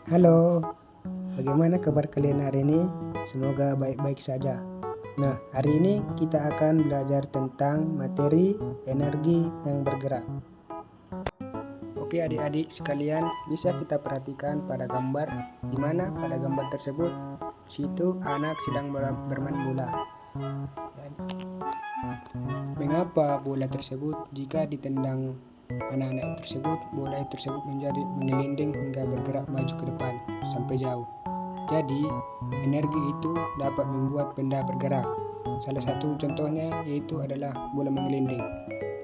Halo, bagaimana kabar kalian hari ini? Semoga baik-baik saja. Nah, hari ini kita akan belajar tentang materi energi yang bergerak. Oke adik-adik sekalian, bisa kita perhatikan pada gambar, di mana pada gambar tersebut, situ anak sedang bermain bola. Dan mengapa bola tersebut jika ditendang anak-anak tersebut, bola tersebut menjadi menyelinding hingga bergerak maju ke depan sampai jauh. Jadi, energi itu dapat membuat benda bergerak. Salah satu contohnya yaitu adalah bola menggelinding.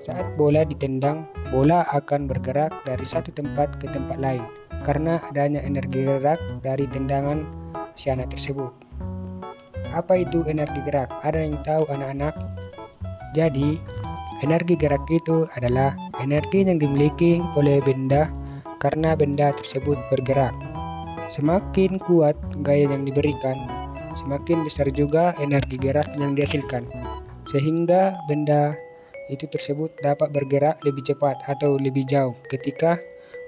Saat bola ditendang, bola akan bergerak dari satu tempat ke tempat lain karena adanya energi gerak dari tendangan si anak tersebut. Apa itu energi gerak? Ada yang tahu anak-anak? Jadi, energi gerak itu adalah energi yang dimiliki oleh benda karena benda tersebut bergerak. Semakin kuat gaya yang diberikan, semakin besar juga energi gerak yang dihasilkan, sehingga benda itu tersebut dapat bergerak lebih cepat atau lebih jauh ketika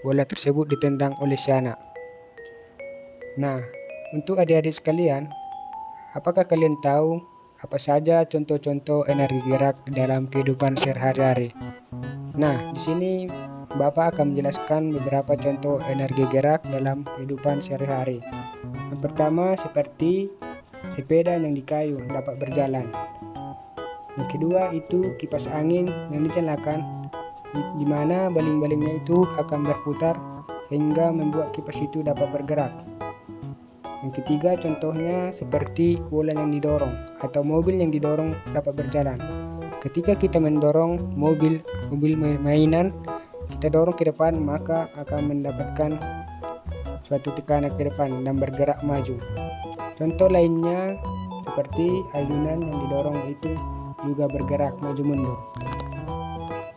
bola tersebut ditendang oleh si anak. Nah, untuk adik-adik sekalian, apakah kalian tahu apa saja contoh-contoh energi gerak dalam kehidupan sehari-hari? Nah, di sini Bapak akan menjelaskan beberapa contoh energi gerak dalam kehidupan sehari-hari. Yang pertama seperti sepeda yang di kayu dapat berjalan. Yang kedua itu kipas angin yang dinyalakan, di mana baling-balingnya itu akan berputar sehingga membuat kipas itu dapat bergerak. Yang ketiga contohnya seperti bola yang didorong atau mobil yang didorong dapat berjalan. Ketika kita mendorong mobil mainan, kita dorong ke depan, maka akan mendapatkan suatu tekanan ke depan dan bergerak maju. Contoh lainnya seperti ayunan yang didorong itu juga bergerak maju mundur.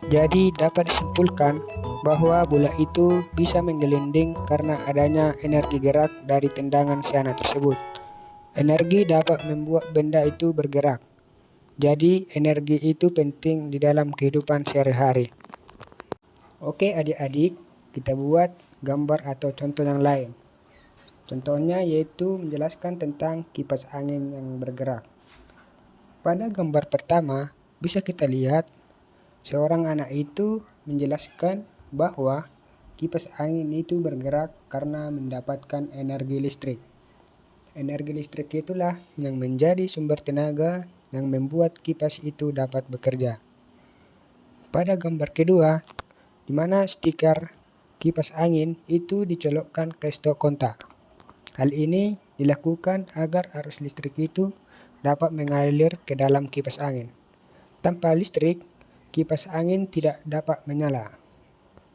Jadi dapat disimpulkan bahwa bola itu bisa menggelinding karena adanya energi gerak dari tendangan si anak tersebut. Energi dapat membuat benda itu bergerak. Jadi energi itu penting di dalam kehidupan sehari-hari. Oke adik-adik, kita buat gambar atau contoh yang lain. Contohnya yaitu menjelaskan tentang kipas angin yang bergerak. Pada gambar pertama, bisa kita lihat seorang anak itu menjelaskan bahwa kipas angin itu bergerak karena mendapatkan energi listrik. Energi listrik itulah yang menjadi sumber tenaga yang membuat kipas itu dapat bekerja. Pada gambar kedua, di mana stiker kipas angin itu dicolokkan ke stok kontak. Hal ini dilakukan agar arus listrik itu dapat mengalir ke dalam kipas angin. Tanpa listrik, kipas angin tidak dapat menyala.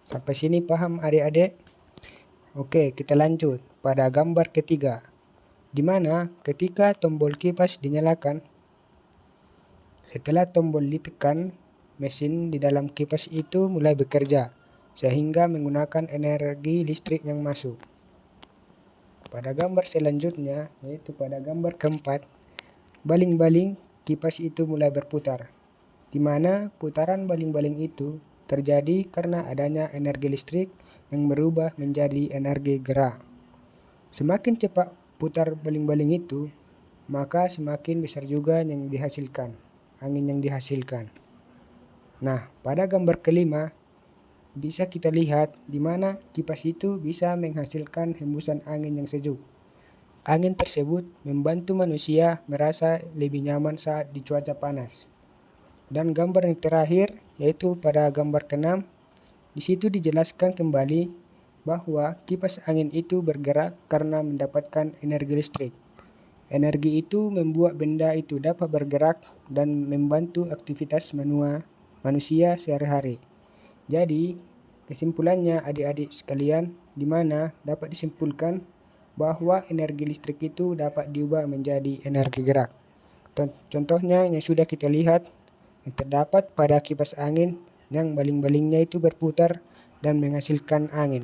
Sampai sini paham adik-adik? Oke, kita lanjut pada gambar ketiga, di mana ketika tombol kipas dinyalakan, setelah tombol ditekan, mesin di dalam kipas itu mulai bekerja, sehingga menggunakan energi listrik yang masuk. Pada gambar selanjutnya, yaitu pada gambar keempat, baling-baling kipas itu mulai berputar, di mana putaran baling-baling itu terjadi karena adanya energi listrik yang berubah menjadi energi gerak. Semakin cepat putar baling-baling itu, maka semakin besar juga yang dihasilkan, angin yang dihasilkan. Nah, pada gambar kelima, bisa kita lihat di mana kipas itu bisa menghasilkan hembusan angin yang sejuk. Angin tersebut membantu manusia merasa lebih nyaman saat di cuaca panas. Dan gambar yang terakhir yaitu pada gambar ke-6, di situ dijelaskan kembali bahwa kipas angin itu bergerak karena mendapatkan energi listrik. Energi itu membuat benda itu dapat bergerak dan membantu aktivitas manusia sehari-hari. Jadi, kesimpulannya adik-adik sekalian, di mana dapat disimpulkan bahwa energi listrik itu dapat diubah menjadi energi gerak. Contohnya yang sudah kita lihat yang terdapat pada kipas angin yang baling-balingnya itu berputar dan menghasilkan angin.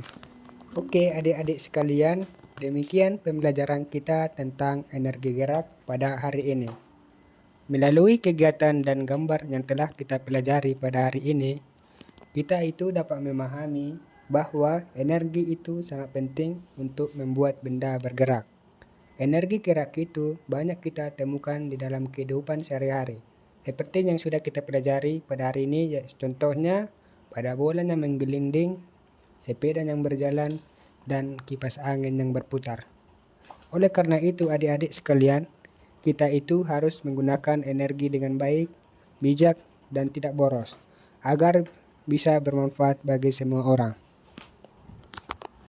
Oke adik-adik sekalian, demikian pembelajaran kita tentang energi gerak pada hari ini. Melalui kegiatan dan gambar yang telah kita pelajari pada hari ini, kita itu dapat memahami bahwa energi itu sangat penting untuk membuat benda bergerak. Energi gerak itu banyak kita temukan di dalam kehidupan sehari-hari. Seperti yang sudah kita pelajari pada hari ini, contohnya pada bola yang menggelinding, sepeda yang berjalan, dan kipas angin yang berputar. Oleh karena itu adik-adik sekalian, kita itu harus menggunakan energi dengan baik, bijak, dan tidak boros, agar bisa bermanfaat bagi semua orang.